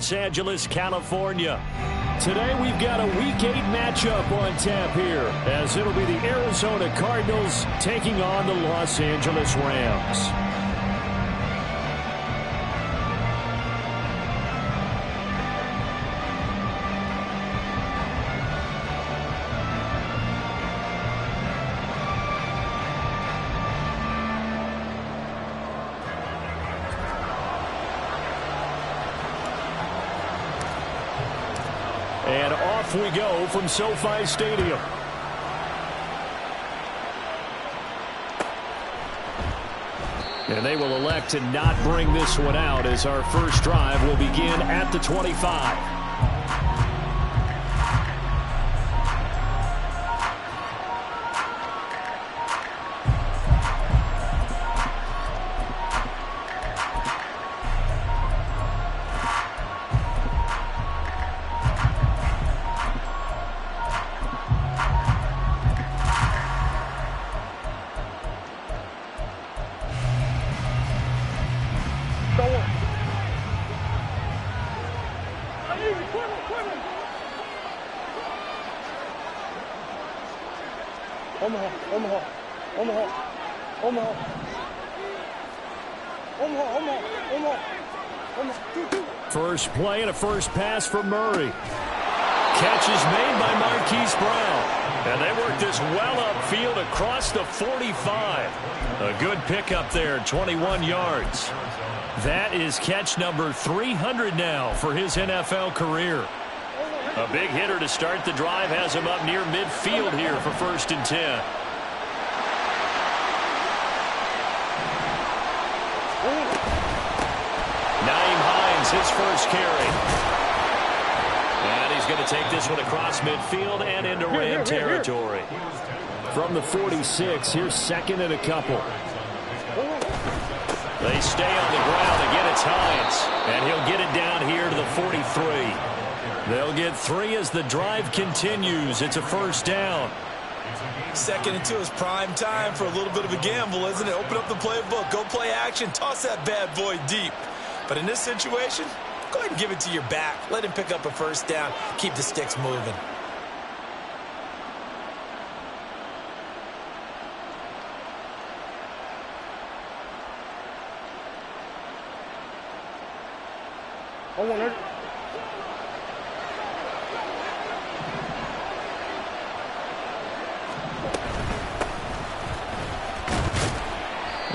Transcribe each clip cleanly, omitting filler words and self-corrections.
Los Angeles, California. Today we've got a Week 8 matchup on tap here, as it'll be the Arizona Cardinals taking on the Los Angeles Rams. And off we go from SoFi Stadium. And they will elect to not bring this one out, as our first drive will begin at the 25. First play and a first pass for Murray. Catch is made by Marquise Brown. And they work this well upfield across the 45. A good pickup there, 21 yards. That is catch number 300 now for his NFL career. A big hitter to start the drive has him up near midfield here for 1st and 10. His first carry. And he's going to take this one across midfield and into Ram territory. From the 46, here's 2nd and a couple. They stay on the ground. Again, it's Hines. And he'll get it down here to the 43. They'll get 3 as the drive continues. It's a first down. 2nd and 2 is prime time for a little bit of a gamble, isn't it? Open up the playbook. Go play action. Toss that bad boy deep. But in this situation, go ahead and give it to your back. Let him pick up a first down. Keep the sticks moving.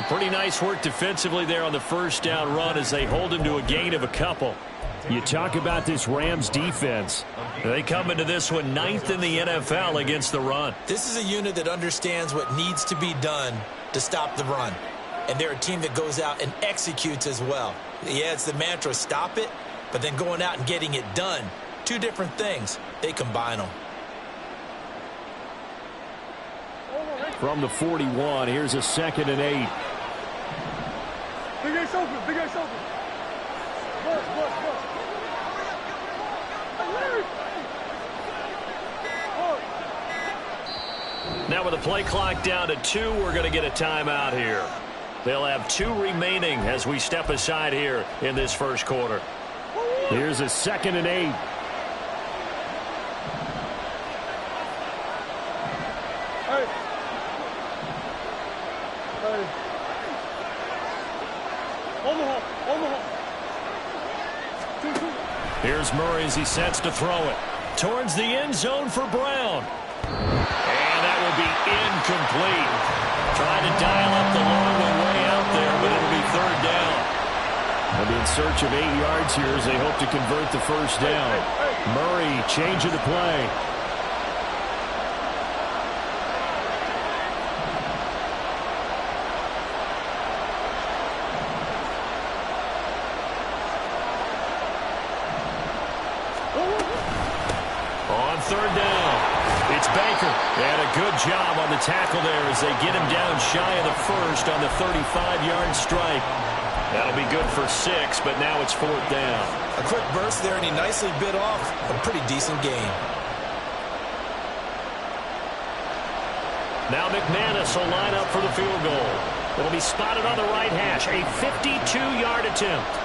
Pretty nice work defensively there on the first down run as they hold him to a gain of a couple. You talk about this Rams defense. They come into this one 9th in the NFL against the run. This is a unit that understands what needs to be done to stop the run. And they're a team that goes out and executes as well. Yeah, it's the mantra, stop it, but then going out and getting it done. 2 different things. They combine them. From the 41, here's a 2nd and 8. Big A's open, Big A's open. Now with the play clock down to 2, we're going to get a timeout here. They'll have 2 remaining as we step aside here in this first quarter. Here's a 2nd and 8. Here's Murray as he sets to throw it. Towards the end zone for Brown. And that will be incomplete. Trying to dial up the long one way out there, but it'll be 3rd down. And in search of 8 yards here as they hope to convert the first down. Murray changing the play. On 3rd down, it's Baker. And a good job on the tackle there as they get him down shy of the first on the 35-yard strike. That'll be good for 6, but now it's 4th down. A quick burst there, and he nicely bit off a pretty decent gain. Now McManus will line up for the field goal. It'll be spotted on the right hash. A 52-yard attempt.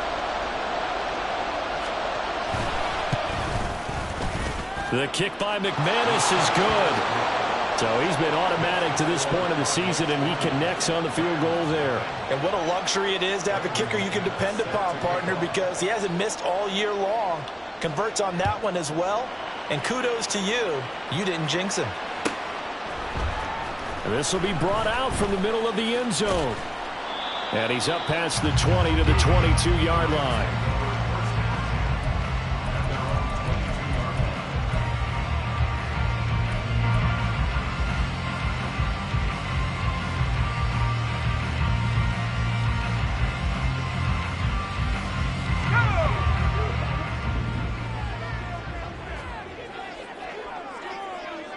The kick by McManus is good. So he's been automatic to this point of the season, and he connects on the field goal there. And what a luxury it is to have a kicker you can depend upon, partner, because he hasn't missed all year long. Converts on that one as well. And kudos to you. You didn't jinx him. And this will be brought out from the middle of the end zone. And he's up past the 20 to the 22-yard line.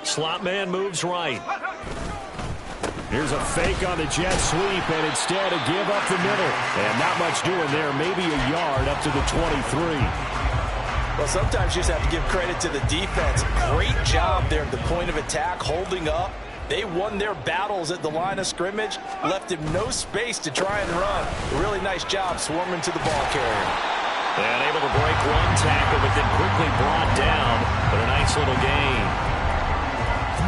Slot man moves right. Here's a fake on the jet sweep, and instead a give up the middle. And not much doing there, maybe a yard up to the 23. Well, sometimes you just have to give credit to the defense. Great job there at the point of attack, holding up. They won their battles at the line of scrimmage, left him no space to try and run. A really nice job swarming to the ball carrier. And able to break one tackle, but then quickly brought down. But a nice little gain.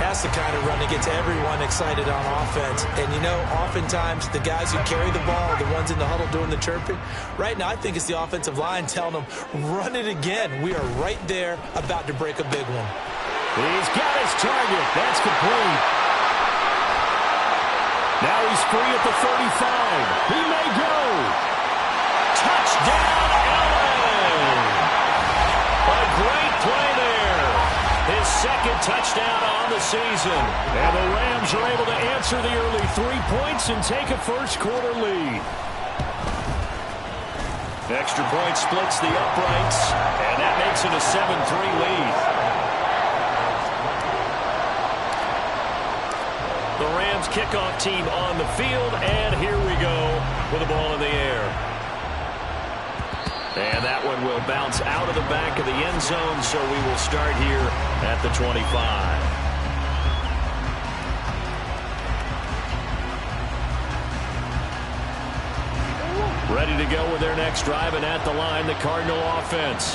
That's the kind of run that gets everyone excited on offense. And, you know, oftentimes the guys who carry the ball, the ones in the huddle doing the chirping, right now I think it's the offensive line telling them, run it again. We are right there about to break a big one. He's got his target. That's complete. Now he's free at the 35. He may go. Touchdown, Allen. A great play there. His second touchdown on the season. And the Rams are able to answer the early 3 points and take a first-quarter lead. Extra point splits the uprights, and that makes it a 7-3 lead. The Rams kickoff team on the field, and here we go with the ball in the air. And that one will bounce out of the back of the end zone, so we will start here at the 25. Ready to go with their next drive, and at the line, the Cardinal offense.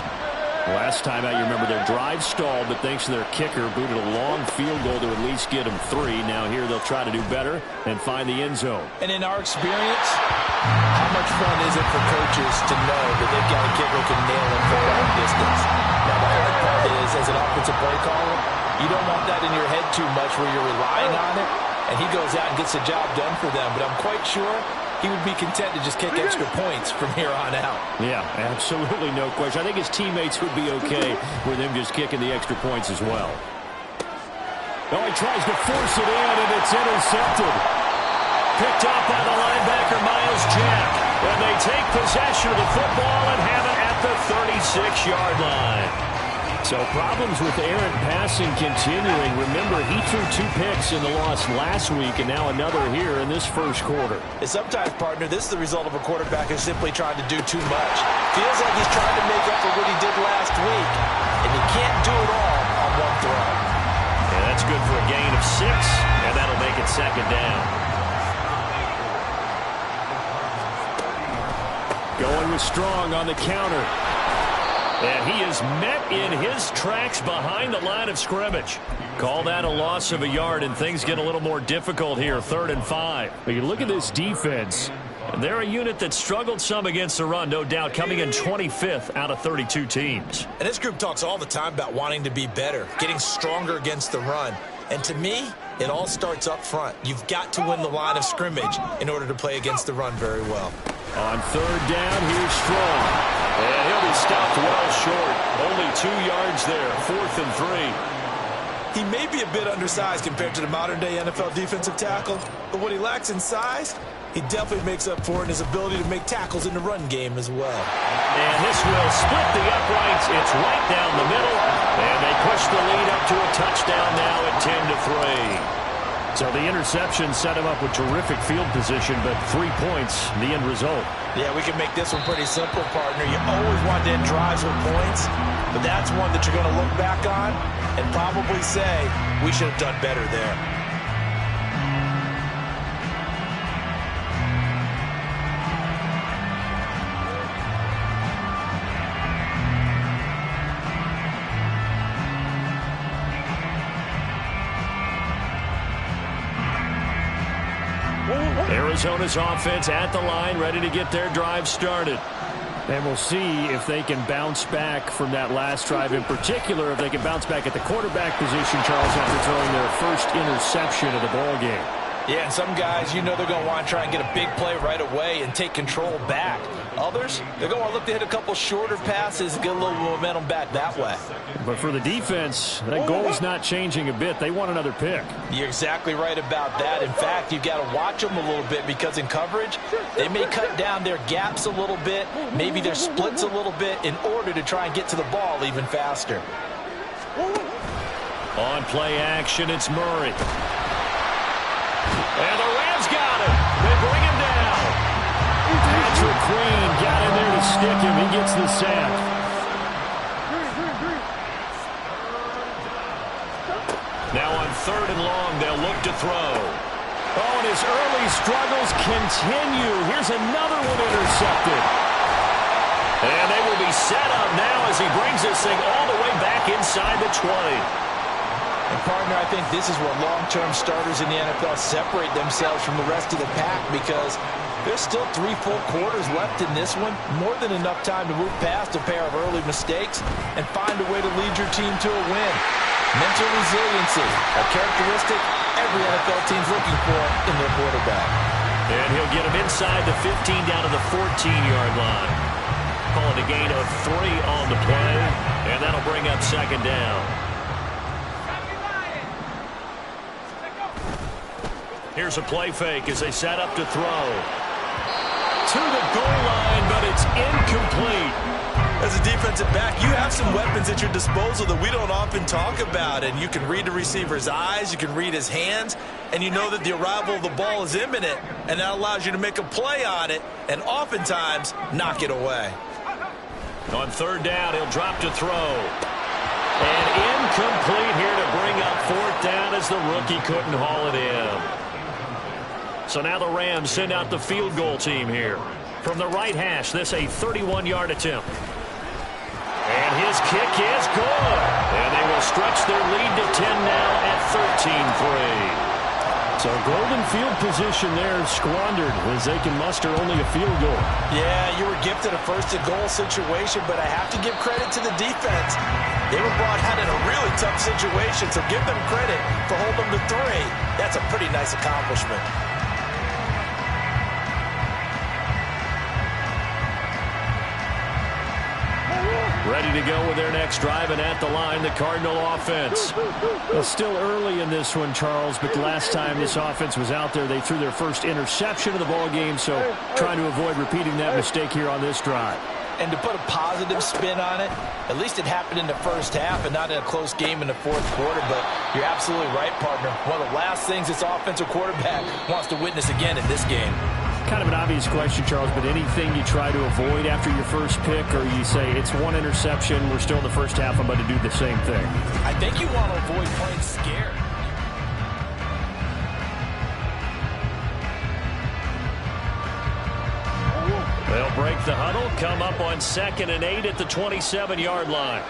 Last time out, you remember their drive stalled, but thanks to their kicker, booted a long field goal to at least get them 3. Now here they'll try to do better and find the end zone. And in our experience, how much fun is it for coaches to know that they've got a kicker who can nail it from long distance? Now the hard part is, as an offensive play caller, you don't want that in your head too much where you're relying on it, and he goes out and gets the job done for them. But I'm quite sure he would be content to just kick extra points from here on out. Yeah, absolutely no question. I think his teammates would be okay with him just kicking the extra points as well. Oh, he tries to force it in, and it's intercepted. Picked up by the linebacker, Miles Jack. And they take possession of the football and have it at the 36-yard line. So problems with errant passing continuing. Remember, he threw 2 picks in the loss last week, and now another here in this first quarter. And sometimes, partner, this is the result of a quarterback who's simply trying to do too much. Feels like he's trying to make up for what he did last week, and he can't do it all on one throw. And that's good for a gain of 6, and that'll make it second down. Going with Strong on the counter. And he is met in his tracks behind the line of scrimmage. Call that a loss of a yard, and things get a little more difficult here, 3rd and 5. But you look at this defense, and they're a unit that struggled some against the run, no doubt, coming in 25th out of 32 teams. And this group talks all the time about wanting to be better, getting stronger against the run. And to me, it all starts up front. You've got to win the line of scrimmage in order to play against the run very well. On 3rd down, here's Strong. And he'll be stopped well short. Only 2 yards there, 4th and 3. He may be a bit undersized compared to the modern-day NFL defensive tackle, but what he lacks in size, he definitely makes up for in his ability to make tackles in the run game as well. And this will split the uprights. It's right down the middle, and they push the lead up to a touchdown now at 10-3. So the interception set him up with terrific field position, but 3 points, the end result. Yeah, we can make this one pretty simple, partner. You always want to end drives with points, but that's one that you're going to look back on and probably say, we should have done better there. Arizona's offense at the line, ready to get their drive started. And we'll see if they can bounce back from that last drive, in particular, if they can bounce back at the quarterback position, Charles, after throwing their first interception of the ballgame. Yeah, and some guys, you know they're going to want to try and get a big play right away and take control back. Others, they're going to look to hit a couple shorter passes and get a little momentum back that way. But for the defense, that goal's not changing a bit. They want another pick. You're exactly right about that. In fact, you've got to watch them a little bit because in coverage, they may cut down their gaps a little bit, maybe their splits a little bit in order to try and get to the ball even faster. On play action, it's Murray. And the Rams got him. They bring him down. Patrick Queen got in there to stick him. He gets the sack. Now on 3rd and long, they'll look to throw. Oh, and his early struggles continue. Here's another one intercepted. And they will be set up now as he brings this thing all the way back inside the 20. And, partner, I think this is where long-term starters in the NFL separate themselves from the rest of the pack because there's still 3 full quarters left in this one. More than enough time to move past a pair of early mistakes and find a way to lead your team to a win. Mental resiliency, a characteristic every NFL team's looking for in their quarterback. And he'll get him inside the 15 down to the 14-yard line. Call it a gain of 3 on the play, and that'll bring up 2nd down. Here's a play fake as they set up to throw. To the goal line, but it's incomplete. As a defensive back, you have some weapons at your disposal that we don't often talk about. And you can read the receiver's eyes, you can read his hands, and you know that the arrival of the ball is imminent. And that allows you to make a play on it and oftentimes knock it away. On 3rd down, he'll drop to throw. And incomplete here to bring up 4th down as the rookie couldn't haul it in. So now the Rams send out the field goal team here. From the right hash, this a 31-yard attempt. And his kick is good. And they will stretch their lead to 10 now at 13-3. So golden field position there squandered as they can muster only a field goal. Yeah, you were gifted a first-and-goal situation, but I have to give credit to the defense. They were brought out in a really tough situation, so give them credit for holding them to 3. That's a pretty nice accomplishment. Ready to go with their next drive, and at the line, the Cardinal offense. Well, still early in this one, Charles, but the last time this offense was out there, they threw their first interception of the ball game, so trying to avoid repeating that mistake here on this drive. And to put a positive spin on it, at least it happened in the first half and not in a close game in the 4th quarter, but you're absolutely right, partner. One of the last things this offensive quarterback wants to witness again in this game. Kind of an obvious question, Charles, but anything you try to avoid after your first pick, or you say it's one interception, we're still in the first half, I'm going to do the same thing? I think you want to avoid playing scared. They'll break the huddle, come up on 2nd and 8 at the 27-yard line.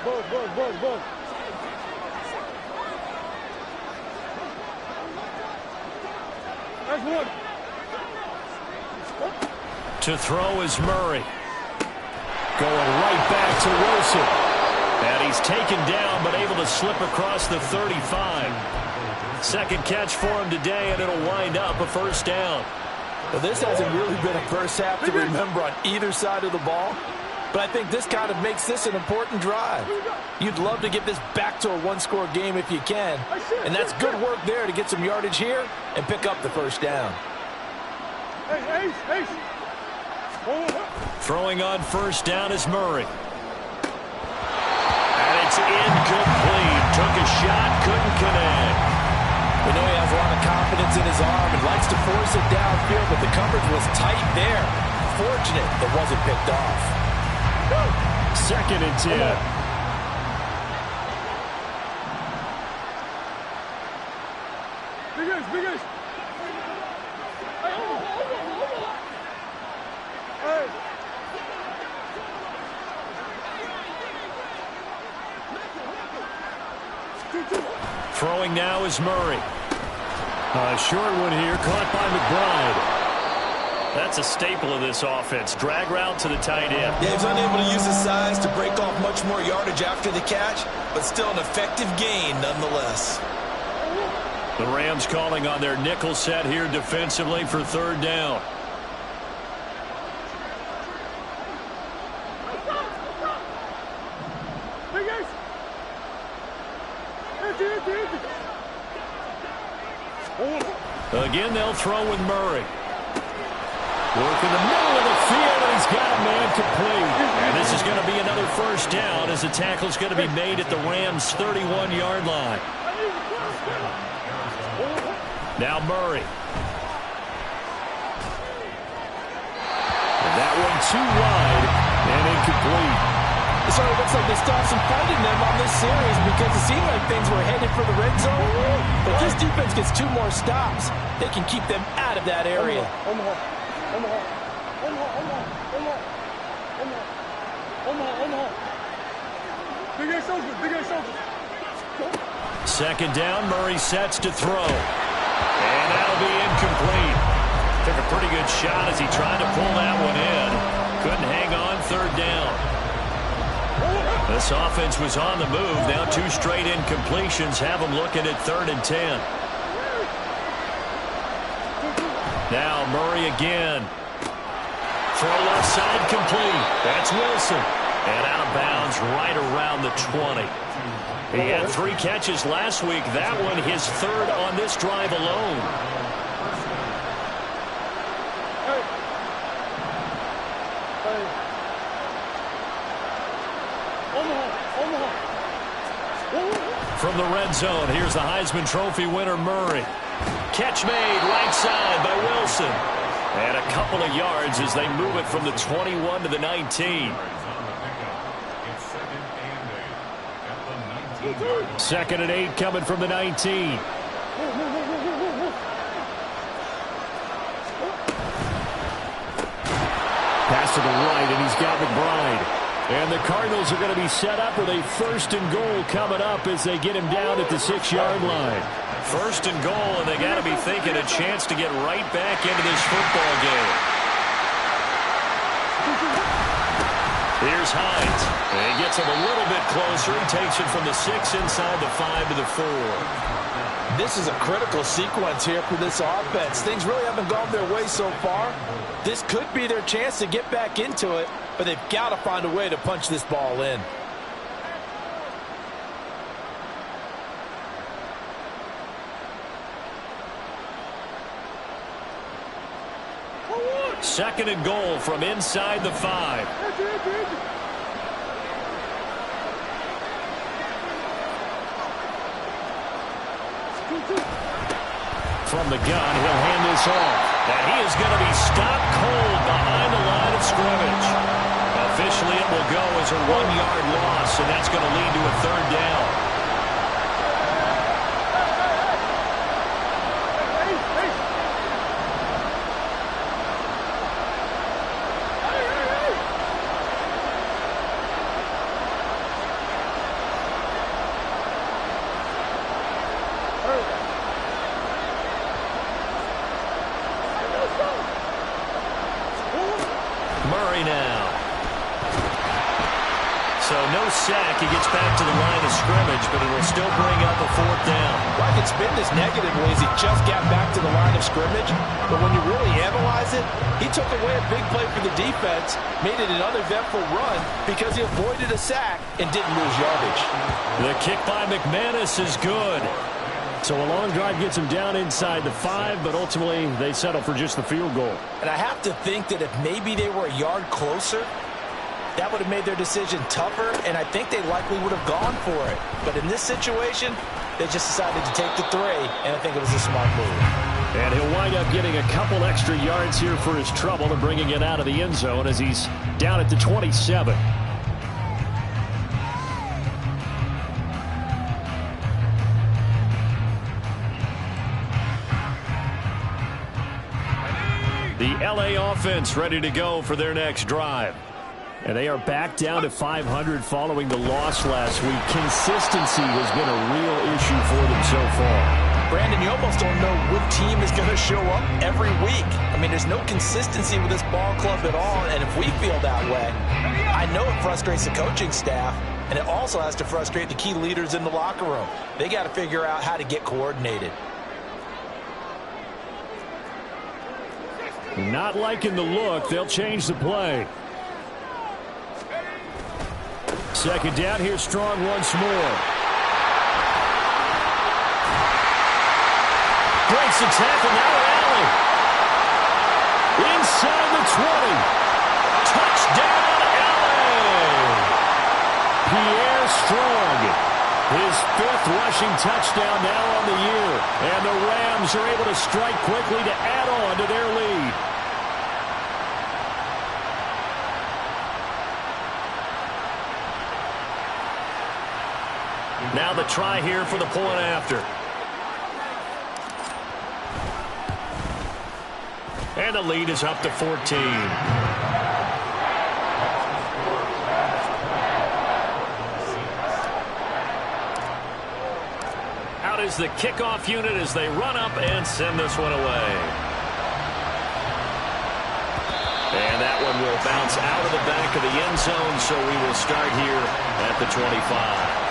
Bug. That's one. To throw is Murray. Going right back to Wilson. And he's taken down, but able to slip across the 35. 2nd catch for him today, and it'll wind up a 1st down. Well, this hasn't really been a first half to remember on either side of the ball. But I think this kind of makes this an important drive. You'd love to get this back to a 1-score game if you can. And that's good work there to get some yardage here and pick up the 1st down. Throwing on 1st down is Murray. And it's incomplete. Took a shot, couldn't connect. We know he has a lot of confidence in his arm and likes to force it downfield, but the coverage was tight there. Fortunate it wasn't picked off. 2nd and 10. Big guys. Hey. Throwing now is Murray. A short one here, caught by McBride. That's a staple of this offense. Drag route to the tight end. Yeah, he's unable to use his size to break off much more yardage after the catch, but still an effective gain nonetheless. The Rams calling on their nickel set here defensively for third down. Again, they'll throw with Murray. Work in the middle of the field, and he's got a man complete. And this is going to be another first down as the tackle's going to be made at the Rams' 31-yard line. Now Murray. And that one too wide and incomplete. It sort of looks like they still have some fight in them on this series because it seemed like things were headed for the red zone. But this defense gets 2 more stops. They can keep them out of that area. Second down, Murray sets to throw. And that'll be incomplete. Took a pretty good shot as he tried to pull that one in. Couldn't hang on third down. This offense was on the move. Now 2 straight incompletions have them looking at 3rd and 10. Now Murray again. Throw left side complete. That's Wilson. And out of bounds right around the 20. He had 3 catches last week. That one his 3rd on this drive alone. From the red zone, here's the Heisman Trophy winner, Murray. Catch made right side by Wilson. And a couple of yards as they move it from the 21 to the 19. Second and 8 coming from the 19. Pass to the right, and he's got McBride. And the Cardinals are going to be set up with a 1st and goal coming up as they get him down at the 6-yard line. 1st and goal, and they got to be thinking a chance to get right back into this football game. Here's Hines. And he gets him a little bit closer. He takes it from the 6 inside the 5 to the 4. This is a critical sequence here for this offense. Things really haven't gone their way so far. This could be their chance to get back into it, but they've got to find a way to punch this ball in. Second and goal from inside the 5. From the gun, he'll hand this off. And he is going to be stopped cold behind the line of scrimmage. Officially, it will go as a 1-yard loss, and that's going to lead to a 3rd down. Murray now. So no sack. He gets back to the line of scrimmage, but it'll still bring up a 4th down. Well, I can spin this negatively as he just got back to the line of scrimmage. But when you really analyze it, he took away a big play for the defense, made it an uneventful run because he avoided a sack and didn't lose yardage. The kick by McManus is good. So a long drive gets him down inside the 5, but ultimately they settle for just the field goal. And I have to think that if maybe they were a yard closer, that would have made their decision tougher, and I think they likely would have gone for it. But in this situation, they just decided to take the 3, and I think it was a smart move. And he'll wind up getting a couple extra yards here for his trouble and bringing it out of the end zone as he's down at the 27. The LA offense ready to go for their next drive. And they are back down to 500 following the loss last week. Consistency has been a real issue for them so far. Brandon, you almost don't know what team is going to show up every week. I mean, there's no consistency with this ball club at all, and if we feel that way, I know it frustrates the coaching staff, and it also has to frustrate the key leaders in the locker room. They got to figure out how to get coordinated. Not liking the look. They'll change the play. Second down, here's Strong once more. Breaks the tackle, now Allen. Inside the 20. Touchdown, Allen. Pierre Strong. His 5th rushing touchdown now on the year. And the Rams are able to strike quickly to add on to their lead. Now the try here for the point after. And the lead is up to 14. Out is the kickoff unit as they run up and send this one away. And that one will bounce out of the back of the end zone, so we will start here at the 25.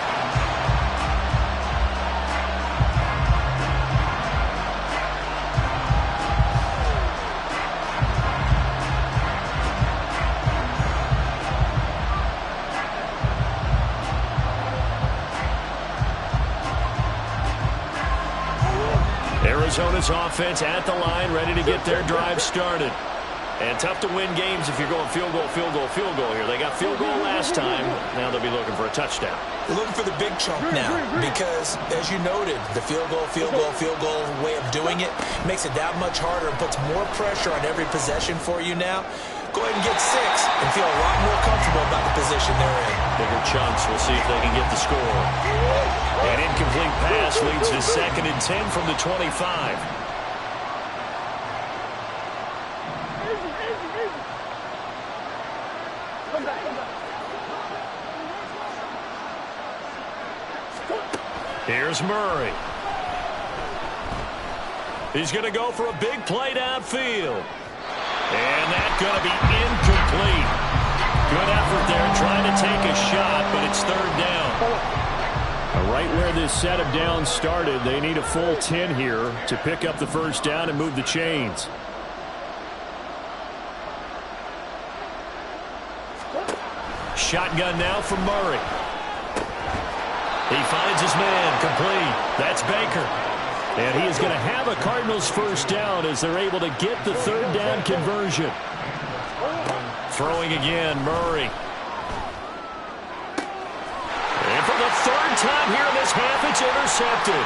Arizona's offense at the line, ready to get their drive started. And tough to win games if you're going field goal, field goal, field goal here. They got field goal last time. Now they'll be looking for a touchdown. They're looking for the big chunk now because, as you noted, the field goal way of doing it makes it that much harder and puts more pressure on every possession for you now. Go ahead and get 6 and feel a lot more comfortable about the position they're in. Bigger chunks. We'll see if they can get the score. An incomplete pass leads to 2nd and 10 from the 25. Here's Murray. He's going to go for a big play downfield. And that's going to be incomplete. Good effort there trying to take a shot, but it's 3rd down. Right where this set of downs started, they need a full 10 here to pick up the 1st down and move the chains. Shotgun now from Murray. He finds his man, complete. That's Baker. And he is going to have a Cardinals 1st down as they're able to get the 3rd down conversion. Throwing again, Murray. And for the 3rd time here in this half, it's intercepted.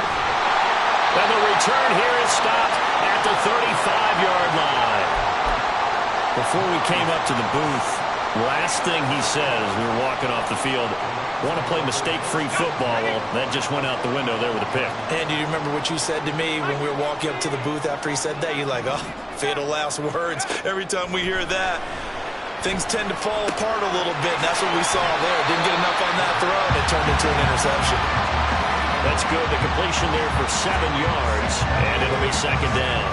And the return here is stopped at the 35-yard line. Before we came up to the booth, last thing he said as we were walking off the field, want to play mistake-free football. Well, that just went out the window there with a pick. And do you remember what you said to me when we were walking up to the booth after he said that? You're like, oh, fatal last words. Every time we hear that, things tend to fall apart a little bit, and that's what we saw there. Didn't get enough on that throw, and it turned into an interception. That's good. The completion there for 7 yards, and it'll be 2nd down.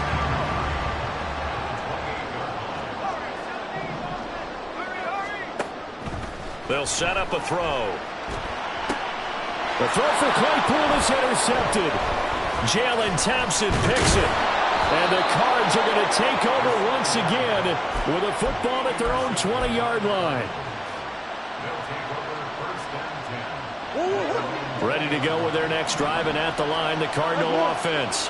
They'll set up a throw. The throw for Claypool is intercepted. Jalen Thompson picks it. And the Cards are going to take over once again with a football at their own 20-yard line. Ready to go with their next drive, and at the line, the Cardinal offense.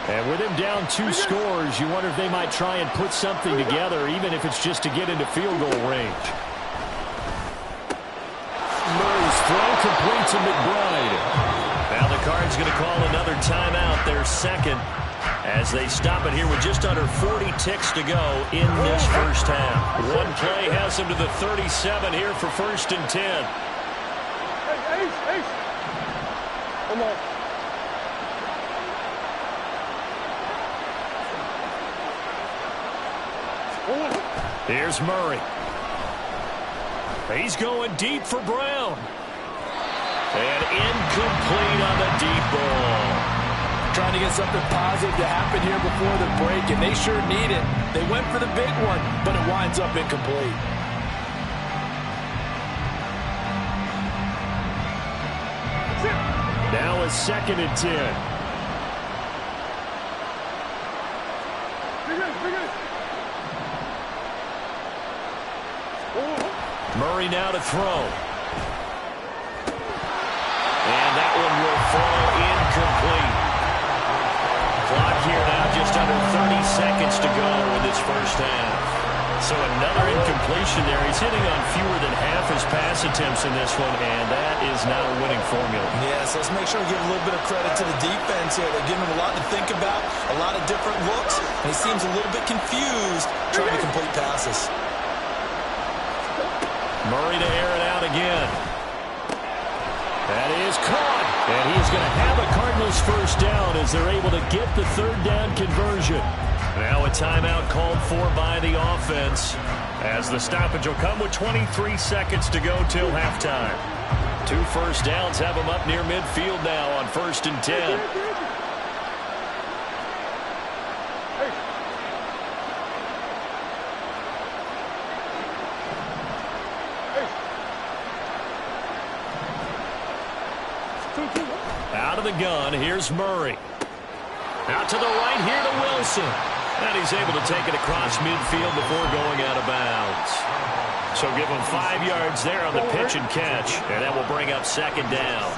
And with him down 2 scores, you wonder if they might try and put something together, even if it's just to get into field goal range. Murray's throw complete to McBride. Now the Cards going to call another timeout, their 2nd, as they stop it here with just under 40 ticks to go in this 1st half. One play has them to the 37 here for 1st and 10. Come on. Here's Murray. He's going deep for Brown. And incomplete on the deep ball. Trying to get something positive to happen here before the break, and they sure need it. They went for the big one, but it winds up incomplete. Now it's 2nd and 10. Murray now to throw. And that one will fall incomplete. Clock here now just under 30 seconds to go in this first half. So another incompletion there. He's hitting on fewer than half his pass attempts in this one, and that is not a winning formula. Yes, let's make sure we give a little bit of credit to the defense here. They're giving him a lot to think about, a lot of different looks, and he seems a little bit confused trying to complete passes. Murray to air it out again. That is caught. And he's going to have a Cardinals first down as they're able to get the 3rd down conversion. Now a timeout called for by the offense as the stoppage will come with 23 seconds to go till halftime. 2 first downs have them up near midfield now on 1st and 10. Out of the gun, here's Murray. Out to the right here to Wilson. And he's able to take it across midfield before going out of bounds. So give him 5 yards there on the pitch and catch. And that will bring up 2nd down.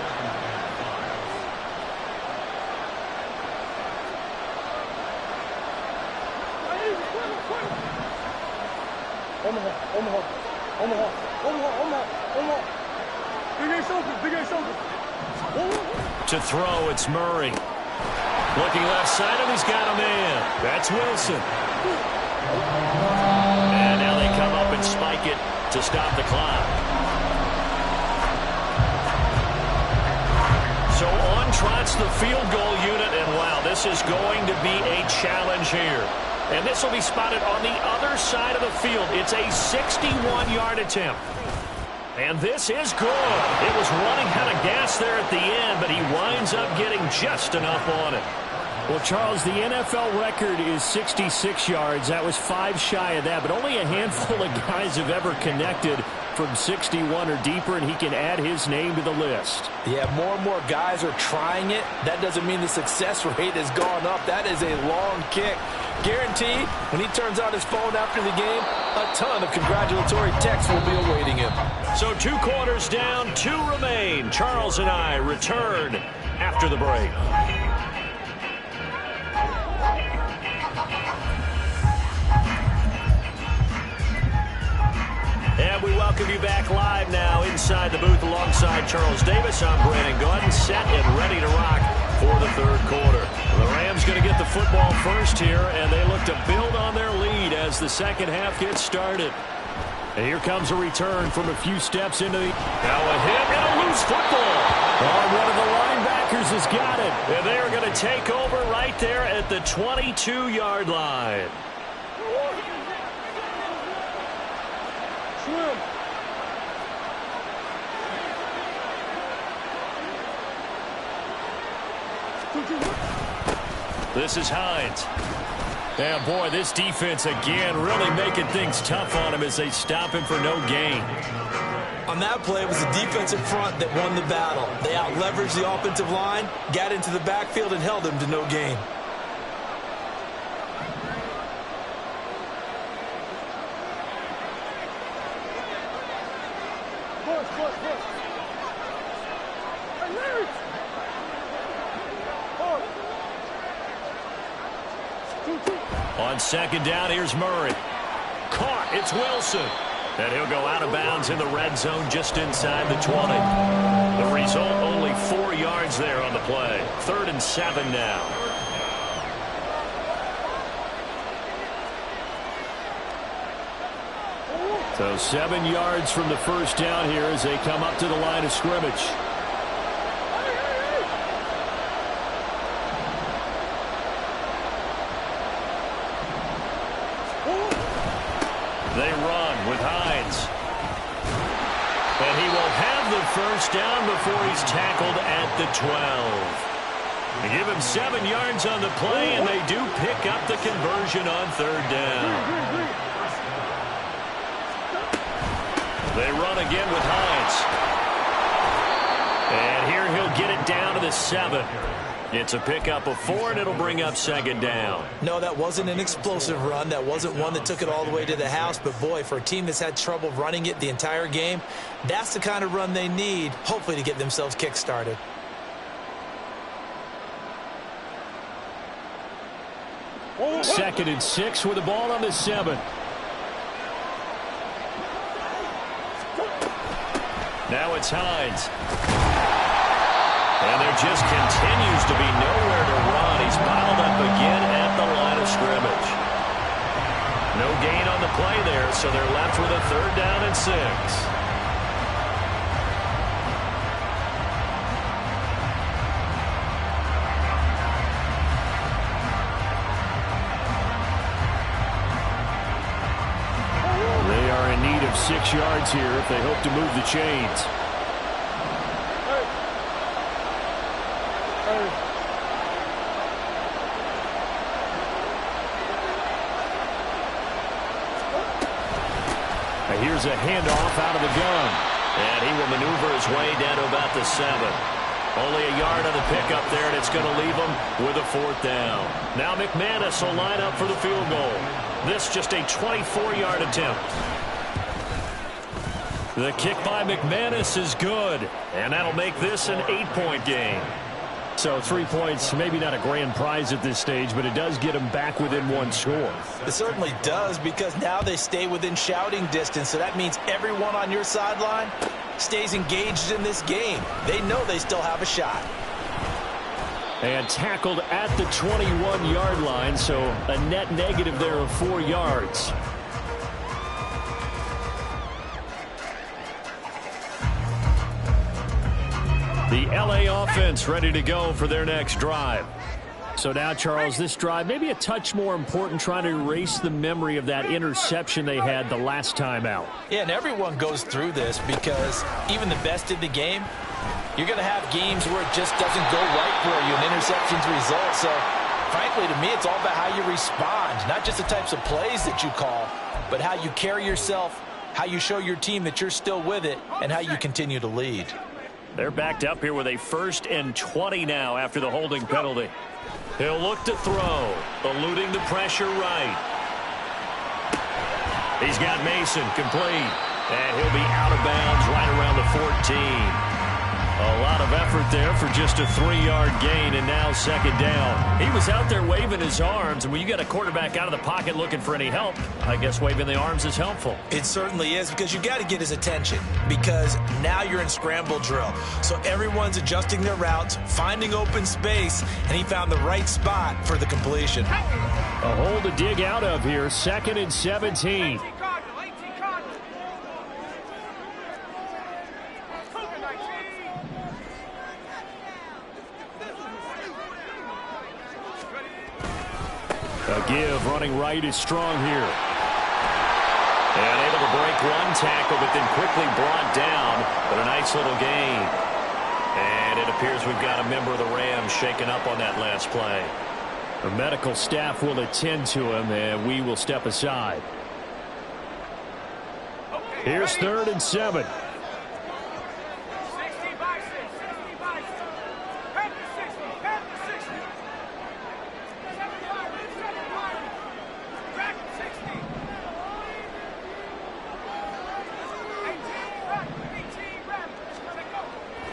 To throw, it's Murray. Looking left side, and he's got a man. That's Wilson. And now they come up and spike it to stop the clock. So on trots the field goal unit, and wow, this is going to be a challenge here. And this will be spotted on the other side of the field. It's a 61-yard attempt. And this is good. It was running out of gas there at the end, but he winds up getting just enough on it. Well, Charles, the NFL record is 66 yards. That was 5 shy of that, but only a handful of guys have ever connected from 61 or deeper, and he can add his name to the list. Yeah, more and more guys are trying it. That doesn't mean the success rate has gone up. That is a long kick. Guaranteed, when he turns on his phone after the game, a ton of congratulatory texts will be awaiting him. So 2 quarters down, 2 remain. Charles and I return after the break. And we welcome you back live now inside the booth alongside Charles Davis. I'm Brandon Gordon, set and ready to rock for the 3rd quarter. The Rams going to get the football first here, and they look to build on their lead as the 2nd half gets started. And here comes a return from a few steps into the... Now a hit and a loose football. Oh, one of the linebackers has got it. And they are going to take over right there at the 22-yard line. This is Hines. And boy, this defense again really making things tough on him as they stop him for no gain. On that play, it was the defensive front that won the battle. They out-leveraged the offensive line, got into the backfield, and held him to no gain. On 2nd down, here's Murray. Caught, it's Wilson. And he'll go out of bounds in the red zone just inside the 20. The result, only 4 yards there on the play. 3rd and 7 now. So 7 yards from the first down here as they come up to the line of scrimmage. They run with Hines. he will have the first down before he's tackled at the 12. They give him 7 yards on the play, and they do pick up the conversion on 3rd down. They run again with Hines. And here he'll get it down to the 7. It's a pickup of 4, and it'll bring up 2nd down. No, that wasn't an explosive run. That wasn't one that took it all the way to the house. But, boy, for a team that's had trouble running it the entire game, that's the kind of run they need, hopefully, to get themselves kick-started. Second and 6 with the ball on the 7. Now it's Hines. And there just continues to be nowhere to run. He's piled up again at the line of scrimmage. No gain on the play there, so they're left with a 3rd down and 6. They are in need of 6 yards here if they hope to move the chains. Here's a handoff out of the gun. And he will maneuver his way down to about the 7. Only a yard on the pickup there, and it's going to leave him with a 4th down. Now McManus will line up for the field goal. This just a 24-yard attempt. The kick by McManus is good, and that'll make this an 8-point game. So 3 points, maybe not a grand prize at this stage, but it does get them back within 1 score. It certainly does, because now they stay within shouting distance. So that means everyone on your sideline stays engaged in this game. They know they still have a shot. And tackled at the 21-yard line, so a net negative there of 4 yards. The LA offense ready to go for their next drive. So now, Charles, this drive maybe a touch more important, trying to erase the memory of that interception they had the last time out. Yeah, and everyone goes through this, because even the best in the game, you're going to have games where it just doesn't go right for you, and interceptions result. So, frankly, to me, it's all about how you respond, not just the types of plays that you call, but how you carry yourself, how you show your team that you're still with it, and how you continue to lead. They're backed up here with a 1st and 20 now after the holding penalty. He'll look to throw, eluding the pressure right. He's got Mason complete, and he'll be out of bounds right around the 14. A lot of effort there for just a 3-yard gain, and now 2nd down. He was out there waving his arms, and when you got a quarterback out of the pocket looking for any help, I guess waving the arms is helpful. It certainly is, because you got to get his attention, because now you're in scramble drill. So everyone's adjusting their routes, finding open space, and he found the right spot for the completion. A hole to dig out of here, 2nd and 17. A give running right is strong here. And able to break 1 tackle, but then quickly brought down. But a nice little gain. And it appears we've got a member of the Rams shaken up on that last play. The medical staff will attend to him, and we will step aside. Here's 3rd and 7.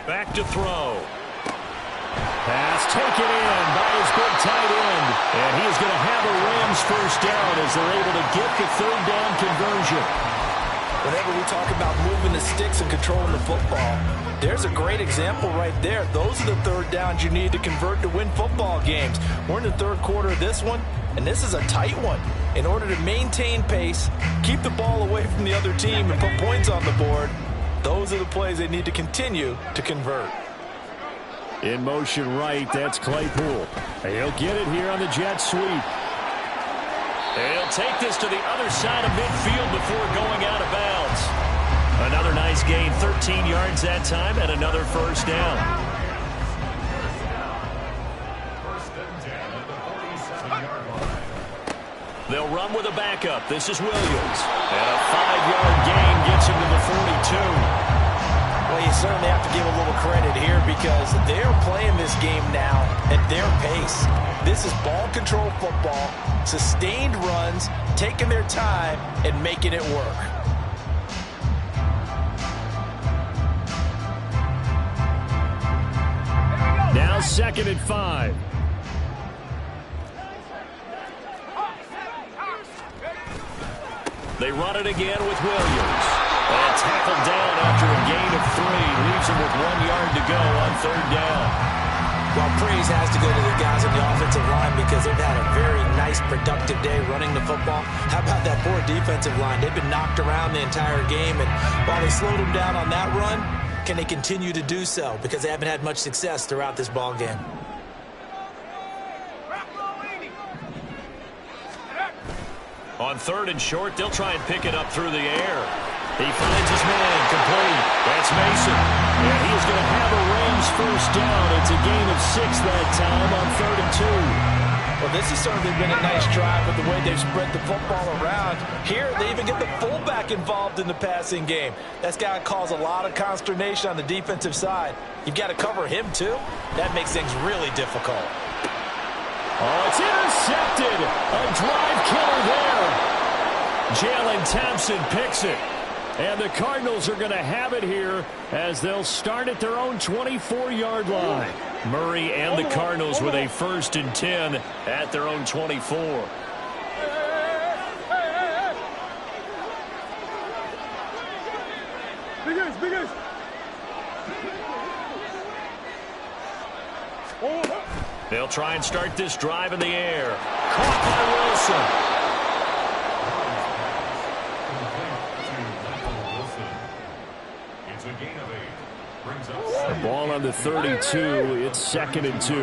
Back to throw. Pass taken in by his big tight end. And he is going to have a Rams 1st down as they're able to get the 3rd down conversion. Whenever we talk about moving the sticks and controlling the football, there's a great example right there. Those are the 3rd downs you need to convert to win football games. We're in the 3rd quarter of this one, and this is a tight one. In order to maintain pace, keep the ball away from the other team, and put points on the board, those are the plays they need to continue to convert. In motion right, that's Claypool. He'll get it here on the jet sweep. He'll take this to the other side of midfield before going out of bounds. Another nice gain, 13 yards that time, and another first down. They'll run with a backup. This is Williams. And a 5-yard gain gets him to the 42. Well, you certainly have to give a little credit here because they're playing this game now at their pace. This is ball control football, sustained runs, taking their time, and making it work. Now 2nd and 5. They run it again with Williams. And tackled down after a gain of 3. Leaves him with 1 yard to go on 3rd down. Well, praise has to go to the guys on the offensive line because they've had a very nice, productive day running the football. How about that poor defensive line? They've been knocked around the entire game, and while they slowed them down on that run, can they continue to do so? Because they haven't had much success throughout this ball game. On 3rd and short, they'll try and pick it up through the air. He finds his man, complete. That's Mason. And he is going to have a Rams first down. It's a gain of 6 that time on 3rd and 2. Well, this has certainly been a nice drive with the way they've spread the football around. Here, they even get the fullback involved in the passing game. That's got to cause a lot of consternation on the defensive side. You've got to cover him, too. That makes things really difficult. Oh, it's intercepted. A drive killer there. Jalen Thompson picks it. And the Cardinals are going to have it here as they'll start at their own 24-yard line. Murray and the Cardinals with a 1st and 10 at their own 24. Big They'll try and start this drive in the air. Caught by Wilson. Ball on the 32. It's 2nd and 2.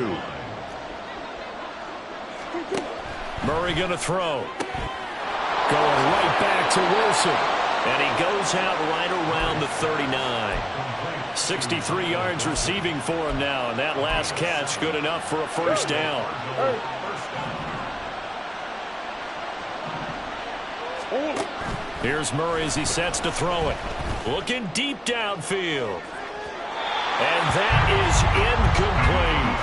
Murray going to throw. Going right back to Wilson. And he goes out right around the 39. 63 yards receiving for him now. And that last catch good enough for a first down. Here's Murray as he sets to throw it. Looking deep downfield. And that is incomplete.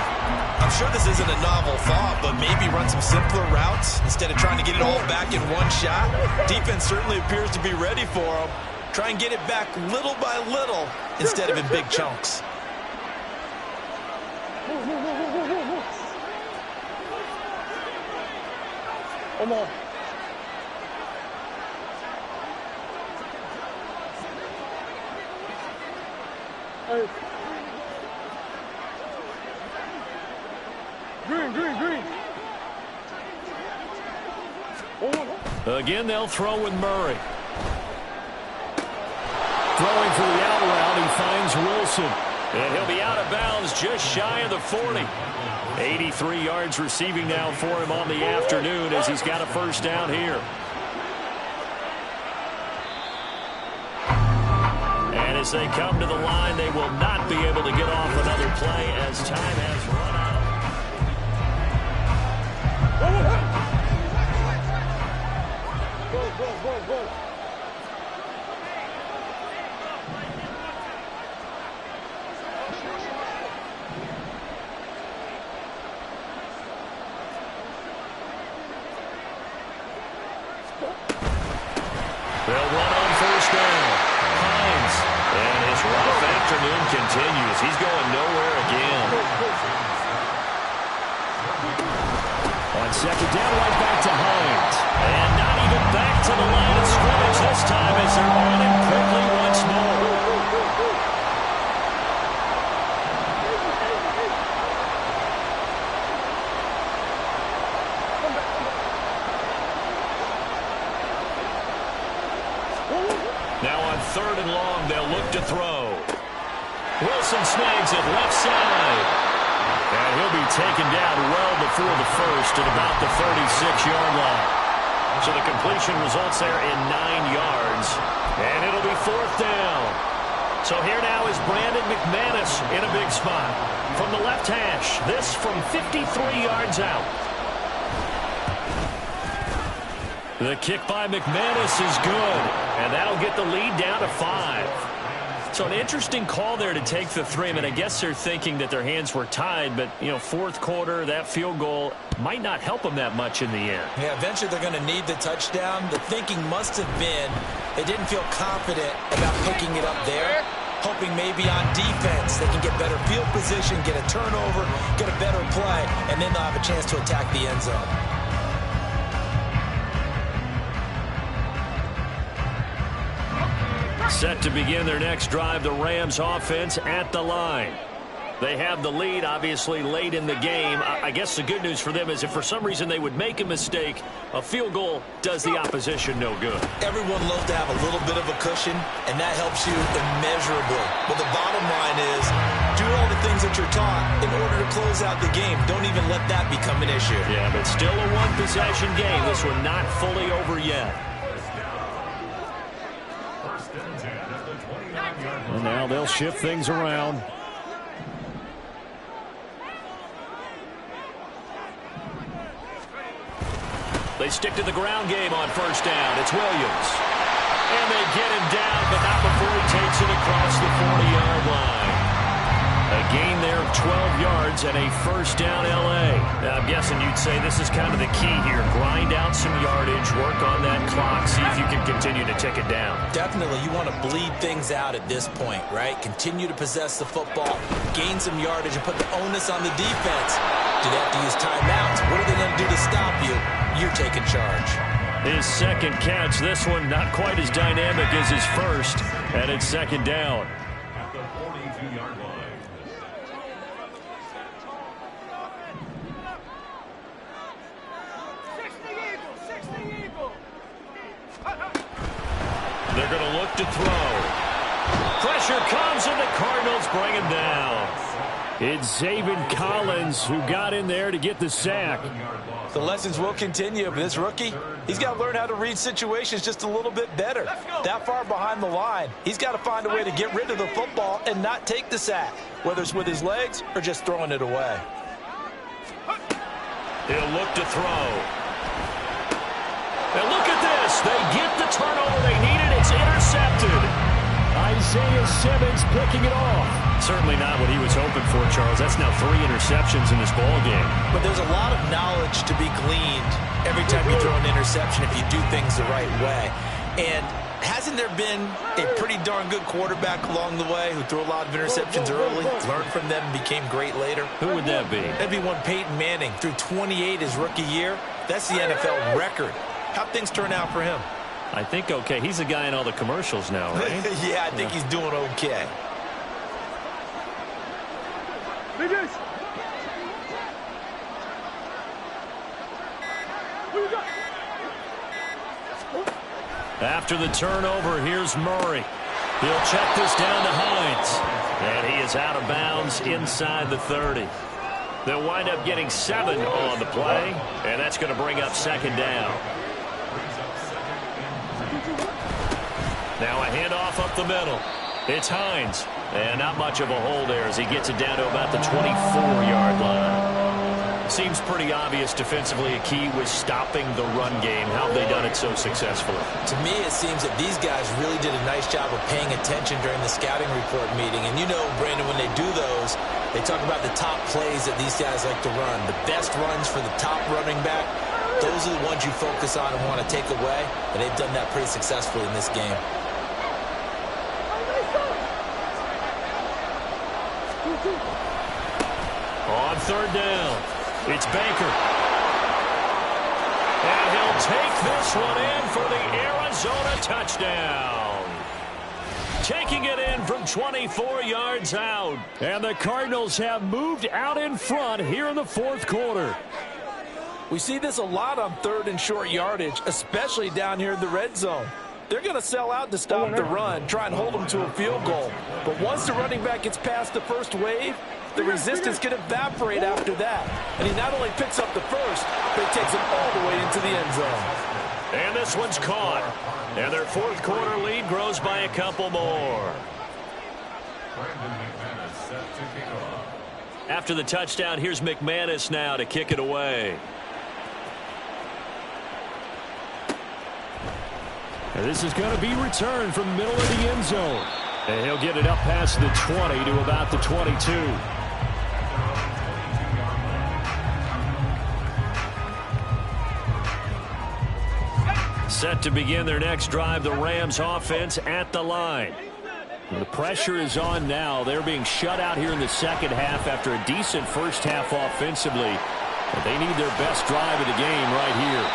I'm sure this isn't a novel thought, but maybe run some simpler routes instead of trying to get it all back in one shot. Defense certainly appears to be ready for him. Try and get it back little by little instead of in big chunks. Come on. Hey. Green. Again, they'll throw with Murray. Throwing for the out route, he finds Wilson. And he'll be out of bounds just shy of the 40. 83 yards receiving now for him on the afternoon as he's got a first down here. And as they come to the line, they will not be able to get off another play as time has run out. Go. They'll run on first down. Hines. And his rough afternoon continues. He's going nowhere again. On 2nd down, right back to Hines. And not even back to the line of scrimmage this time as they're on him quickly once more. Now on 3rd and long, they'll look to throw. Wilson snags it left side. And he'll be taken down well before the first at about the 36-yard line. So the completion results there in 9 yards. And it'll be 4th down. So here now is Brandon McManus in a big spot. From the left hash, this from 53 yards out. The kick by McManus is good, and that'll get the lead down to 5. So an interesting call there to take the 3. I mean, I guess they're thinking that their hands were tied, but, you know, 4th quarter, that field goal might not help them that much in the end. Yeah, eventually they're going to need the touchdown. The thinking must have been they didn't feel confident about picking it up there, hoping maybe on defense they can get better field position, get a turnover, get a better play, and then they'll have a chance to attack the end zone. Set to begin their next drive, the Rams offense at the line. They have the lead, obviously, late in the game. I guess the good news for them is if for some reason they would make a mistake, a field goal does the opposition no good. Everyone loves to have a little bit of a cushion, and that helps you immeasurably. But the bottom line is do all the things that you're taught in order to close out the game. Don't even let that become an issue. Yeah, but still a one-possession game. This one not fully over yet. And now they'll shift things around. They stick to the ground game on 1st down. It's Williams. And they get him down, but not before he takes it across the 40-yard line. A gain there of 12 yards and a 1st down L.A. Now, I'm guessing you'd say this is kind of the key here. Grind out some yardage, work on that clock, see if you can continue to tick it down. Definitely, you want to bleed things out at this point, right? Continue to possess the football, gain some yardage, and put the onus on the defense. Do they have to use timeouts? What are they going to do to stop you? You're taking charge. His 2nd catch, this one not quite as dynamic as his 1st, and it's 2nd down. At the 42-yard line. They're going to look to throw. Pressure comes, and the Cardinals bring him down. It's Zaven Collins who got in there to get the sack. The lessons will continue, but this rookie, he's got to learn how to read situations just a little bit better. That far behind the line, he's got to find a way to get rid of the football and not take the sack, whether it's with his legs or just throwing it away. He'll look to throw. And look at this. They get the turnover they needed. It's intercepted. Isaiah Simmons picking it off. Certainly not what he was hoping for, Charles. That's now 3 interceptions in this ball game. But there's a lot of knowledge to be gleaned every time you throw an interception if you do things the right way. And hasn't there been a pretty darn good quarterback along the way who threw a lot of interceptions early, learned from them, and became great later? Who would that be? That'd be one Peyton Manning. Threw 28 his rookie year. That's the NFL record. How'd things turn out for him? I think okay. He's the guy in all the commercials now, right? Yeah, I think he's doing okay. Biggest. After the turnover, here's Murray. He'll check this down to Hines. And he is out of bounds inside the 30. They'll wind up getting 7 on the play, and that's going to bring up 2nd down. Now a handoff up the middle. It's Hines. And not much of a hole there as he gets it down to about the 24-yard line. Seems pretty obvious defensively a key was stopping the run game. How have they done it so successfully? To me, it seems that these guys really did a nice job of paying attention during the scouting report meeting. And you know, Brandon, when they do those, they talk about the top plays that these guys like to run. The best runs for the top running back, those are the ones you focus on and want to take away. And they've done that pretty successfully in this game. On 3rd down, it's Baker. And he'll take this one in for the Arizona touchdown. Taking it in from 24 yards out. And the Cardinals have moved out in front here in the 4th quarter. We see this a lot on 3rd and short yardage, especially down here in the red zone. they're going to sell out to stop the run, try and hold them to a field goal. But once the running back gets past the first wave, the resistance can evaporate after that. And he not only picks up the first, but he takes it all the way into the end zone. And this one's caught. And their fourth quarter lead grows by a couple more. After the touchdown, here's McManus now to kick it away. And this is going to be returned from the middle of the end zone. And he'll get it up past the 20 to about the 22. Set to begin their next drive, the Rams offense at the line. The pressure is on now. They're being shut out here in the second half after a decent first half offensively. But they need their best drive of the game right here.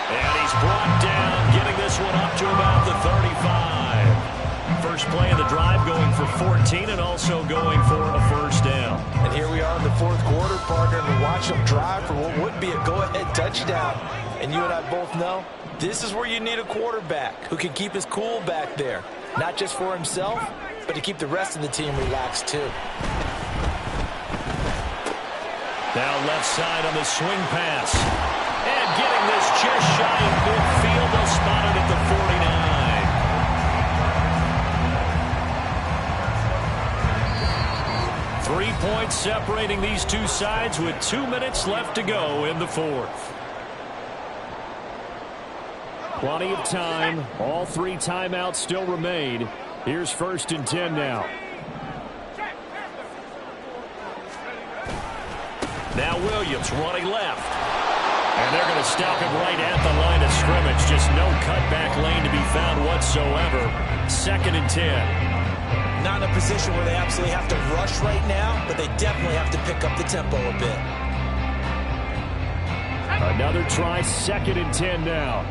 And he's brought down, getting this one up to about the 35. First play of the drive going for 14 and also going for a first down. And here we are in the fourth quarter, partner, and watch them drive for what would be a go-ahead touchdown. And you and I both know this is where you need a quarterback who can keep his cool back there. Not just for himself, but to keep the rest of the team relaxed too. Now left side on the swing pass. And getting this just shy of midfield. They'll spot it at the 49. 3 points separating these two sides with 2 minutes left to go in the fourth. Plenty of time. All three timeouts still remain. Here's 1st and 10 now. Now Williams running left. And they're going to stop him right at the line of scrimmage. Just no cutback lane to be found whatsoever. 2nd and 10. Not in a position where they absolutely have to rush right now, but they definitely have to pick up the tempo a bit. Another try, 2nd and 10 now.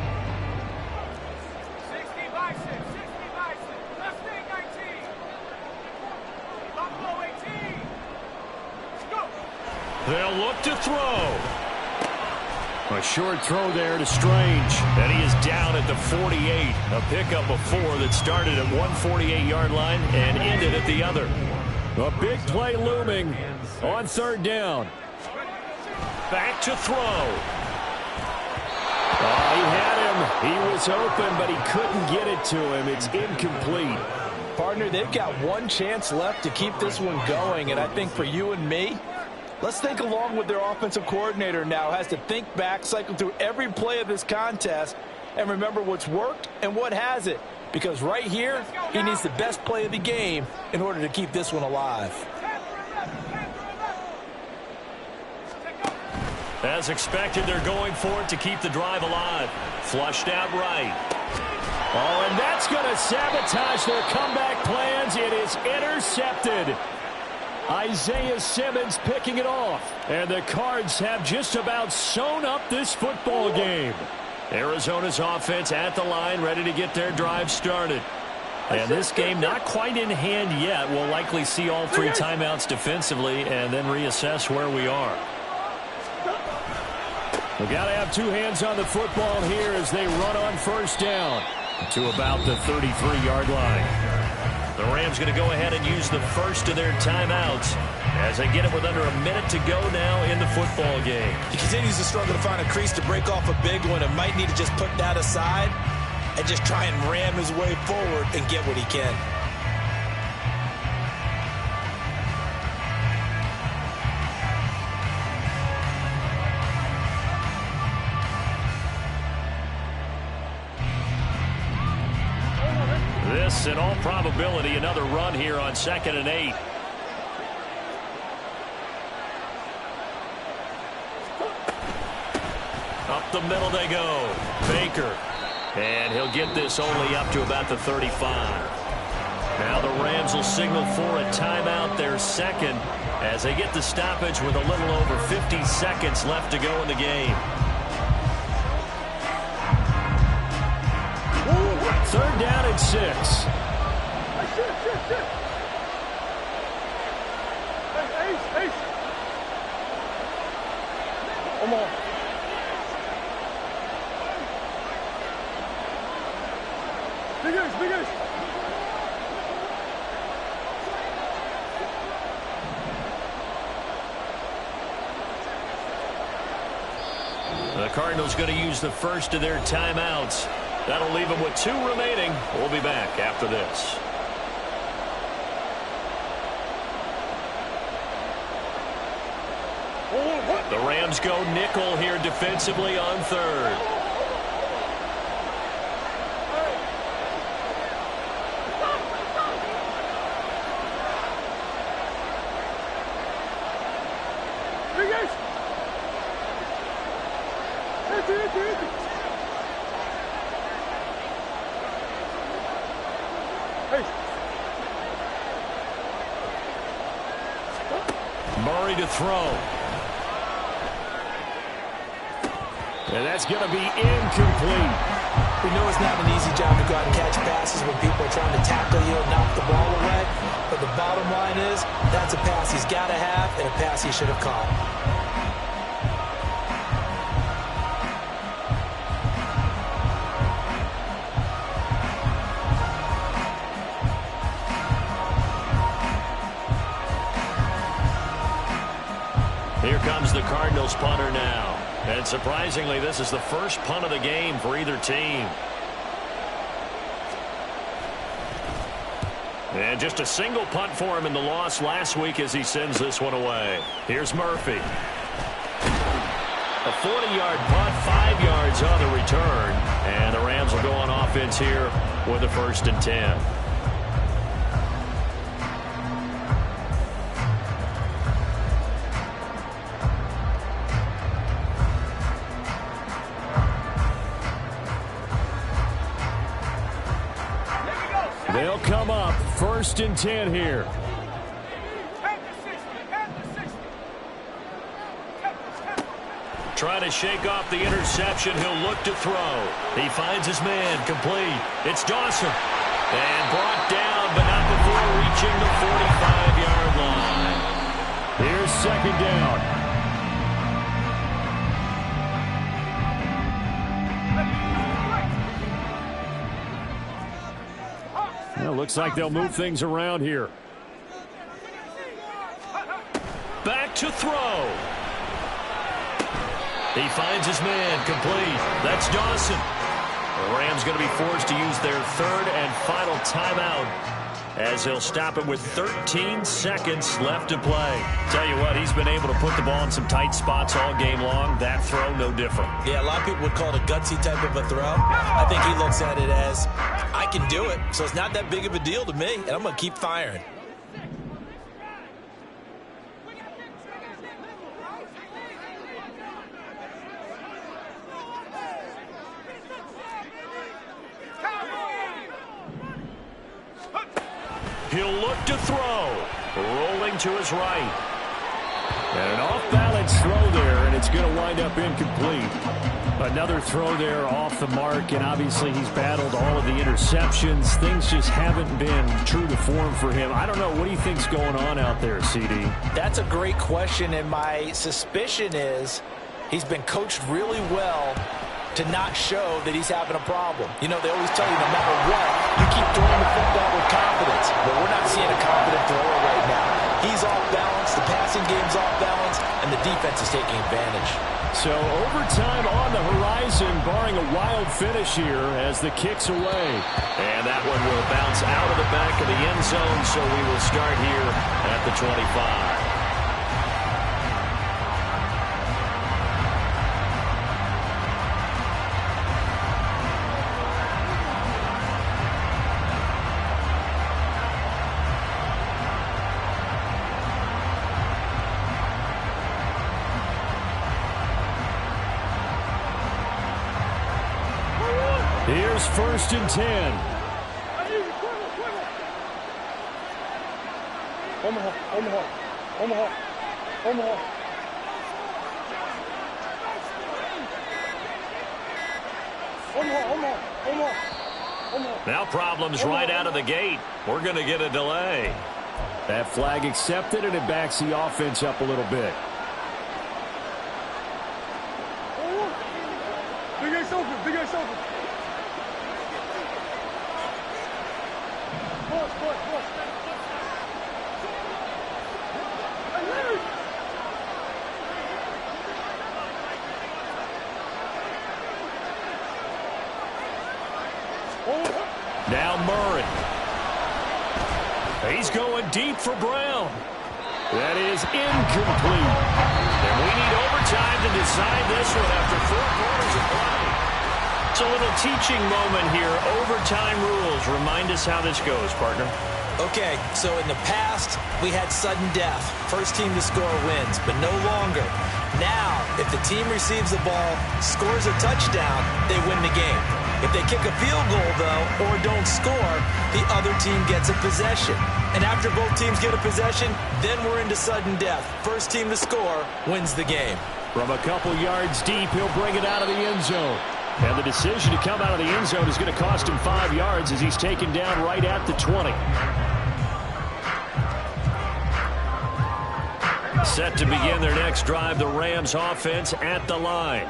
They'll look to throw. A short throw there to Strange. And he is down at the 48. A pickup of 4 that started at 148-yard line and ended at the other. A big play looming on 3rd down. Back to throw. Oh, he had him. He was open, but he couldn't get it to him. It's incomplete. Partner, they've got one chance left to keep this one going, and I think for you and me, let's think along with their offensive coordinator now. Has to think back, cycle through every play of this contest, and remember what's worked and what hasn't. Because right here, he needs the best play of the game in order to keep this one alive. As expected, they're going for it to keep the drive alive. Flushed out right. Oh, and that's going to sabotage their comeback plans. It is intercepted. Isaiah Simmons picking it off. And the Cards have just about sewn up this football game. Arizona's offense at the line, ready to get their drive started. And this game not quite in hand yet. We'll likely see all 3 timeouts defensively and then reassess where we are. We've got to have 2 hands on the football here as they run on 1st down to about the 33-yard line. The Rams going to go ahead and use the first of their timeouts as they get it with under a minute to go now in the football game. He continues to struggle to find a crease to break off a big one and might need to just put that aside and just try and ram his way forward and get what he can. This, in all probability, another run here on 2nd and 8. Up the middle they go. Baker. And he'll get this only up to about the 35. Now the Rams will signal for a timeout, their 2nd, as they get the stoppage with a little over 50 seconds left to go in the game. 3rd down and 6. Come on. The Cardinals going to use the first of their timeouts. That'll leave them with 2 remaining. We'll be back after this. The Rams go nickel here defensively on 3rd. Murray to throw. And that's going to be incomplete. We know it's not an easy job to go out and catch passes when people are trying to tackle you and knock the ball away. But the bottom line is, that's a pass he's got to have and a pass he should have caught. Here comes the Cardinals punter now. And surprisingly, this is the first punt of the game for either team. And just a single punt for him in the loss last week as he sends this one away. Here's Murphy. A 40-yard punt, 5 yards on the return. And the Rams will go on offense here with a 1st and 10. They'll come up 1st and 10 here. Trying to shake off the interception. He'll look to throw. He finds his man complete. It's Dawson. And brought down, but not before reaching the 45-yard line. Here's 2nd down. Well, looks like they'll move things around here. Back to throw. He finds his man complete. That's Dawson. The Rams going to be forced to use their 3rd and final timeout as he'll stop it with 13 seconds left to play. Tell you what, he's been able to put the ball in some tight spots all game long. That throw, no different. Yeah, a lot of people would call it a gutsy type of a throw. I think he looks at it as, I can do it, so it's not that big of a deal to me, and I'm going to keep firing. He'll look to throw. Rolling to his right. And an off-balance throw there, and it's going to wind up incomplete. Another throw there off the mark, and obviously he's battled all of the interceptions. Things just haven't been true to form for him. I don't know. What do you think's going on out there, CD? That's a great question, and my suspicion is he's been coached really well to not show that he's having a problem. You know, they always tell you no matter what, you keep throwing the football with confidence. But we're not seeing a confident thrower right now. He's off balance, the passing game's off balance, and the defense is taking advantage. So overtime on the horizon, barring a wild finish here as the kick's away. And that one will bounce out of the back of the end zone, so we will start here at the 25. Here's 1st and 10. Now problems right out of the gate. We're going to get a delay. That flag accepted, and it backs the offense up a little bit. Big ass open, big ass open. Now Murray. He's going deep for Brown. That is incomplete. And we need overtime to decide this one after 4 quarters of play. It's a little teaching moment here. Overtime rules. Remind us how this goes, partner. Okay, so in the past, we had sudden death. First team to score wins, but no longer. Now, if the team receives the ball, scores a touchdown, they win the game. If they kick a field goal, though, or don't score, the other team gets a possession. And after both teams get a possession, then we're into sudden death. First team to score wins the game. From a couple yards deep, he'll bring it out of the end zone. And the decision to come out of the end zone is going to cost him 5 yards as he's taken down right at the 20. Set to begin their next drive, the Rams offense at the line.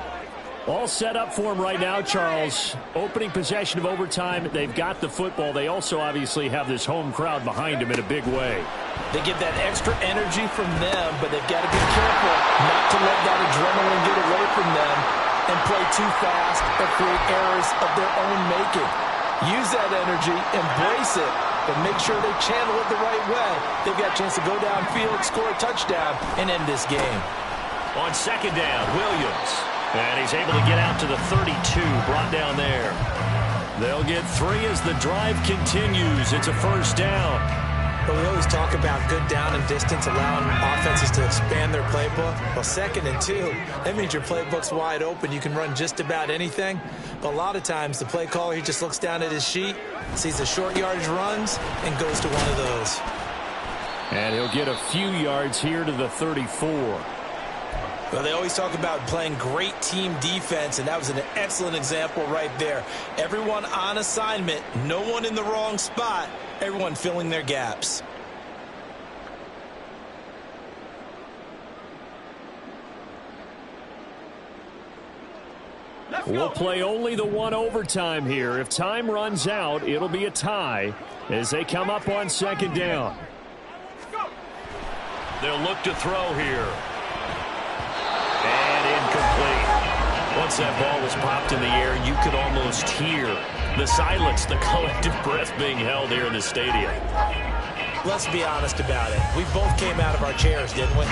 All set up for him right now, Charles. Opening possession of overtime. They've got the football. They also obviously have this home crowd behind them in a big way. They get that extra energy from them, but they've got to be careful not to let that adrenaline get away from them and play too fast or create errors of their own making. Use that energy, embrace it, but make sure they channel it the right way. They've got a chance to go downfield, score a touchdown, and end this game. On second down, Williams. And he's able to get out to the 32, brought down there. They'll get 3 as the drive continues. It's a first down. But we always talk about good down and distance, allowing offenses to expand their playbook. Well, 2nd and 2, that means your playbook's wide open. You can run just about anything. But a lot of times, the play caller, he just looks down at his sheet, sees the short yardage runs, and goes to one of those. And he'll get a few yards here to the 34. Well, they always talk about playing great team defense, and that was an excellent example right there. Everyone on assignment, no one in the wrong spot, everyone filling their gaps. We'll play only the 1 overtime here. If time runs out, it'll be a tie as they come up on second down. They'll look to throw here. And incomplete. Once that ball was popped in the air, you could almost hear the silence, the collective breath being held here in the stadium. Let's be honest about it. We both came out of our chairs, didn't we?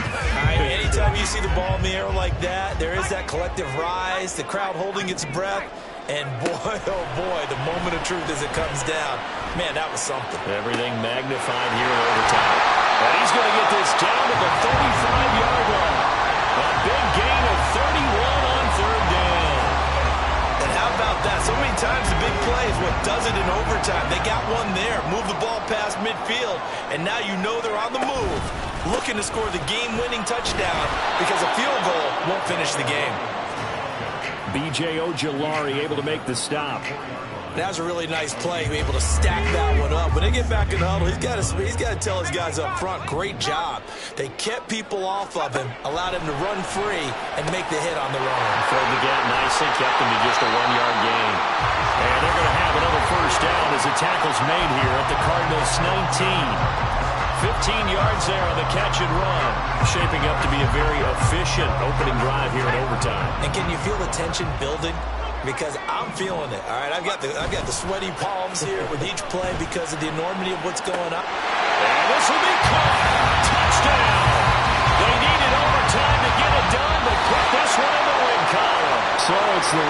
Anytime you see the ball in the air like that, there is that collective rise, the crowd holding its breath, and boy, oh boy, the moment of truth as it comes down. Man, that was something. Everything magnified here in overtime. And he's going to get this down to the 35-yard line. A big gain of 31 on third down. And how about that? So many times the big play is what does it in overtime. They got one there, move the ball past midfield, and now you know they're on the move, looking to score the game-winning touchdown because a field goal won't finish the game. B.J. Ojulari able to make the stop. That was a really nice play, able to stack that one up. When they get back in the huddle, he's got to tell his guys up front, great job. They kept people off of him, allowed him to run free and make the hit on the run. Filled the gap nicely, kept him to just a 1-yard gain. And they're going to have another first down as the tackle's made here at the Cardinals 19. 15 yards there on the catch and run. Shaping up to be a very efficient opening drive here in overtime. And can you feel the tension building? Because I'm feeling it. All right, I've got the sweaty palms here with each play because of the enormity of what's going on. And this will be caught. Touchdown. They needed overtime to get it done, but put this one in the win column. So it's the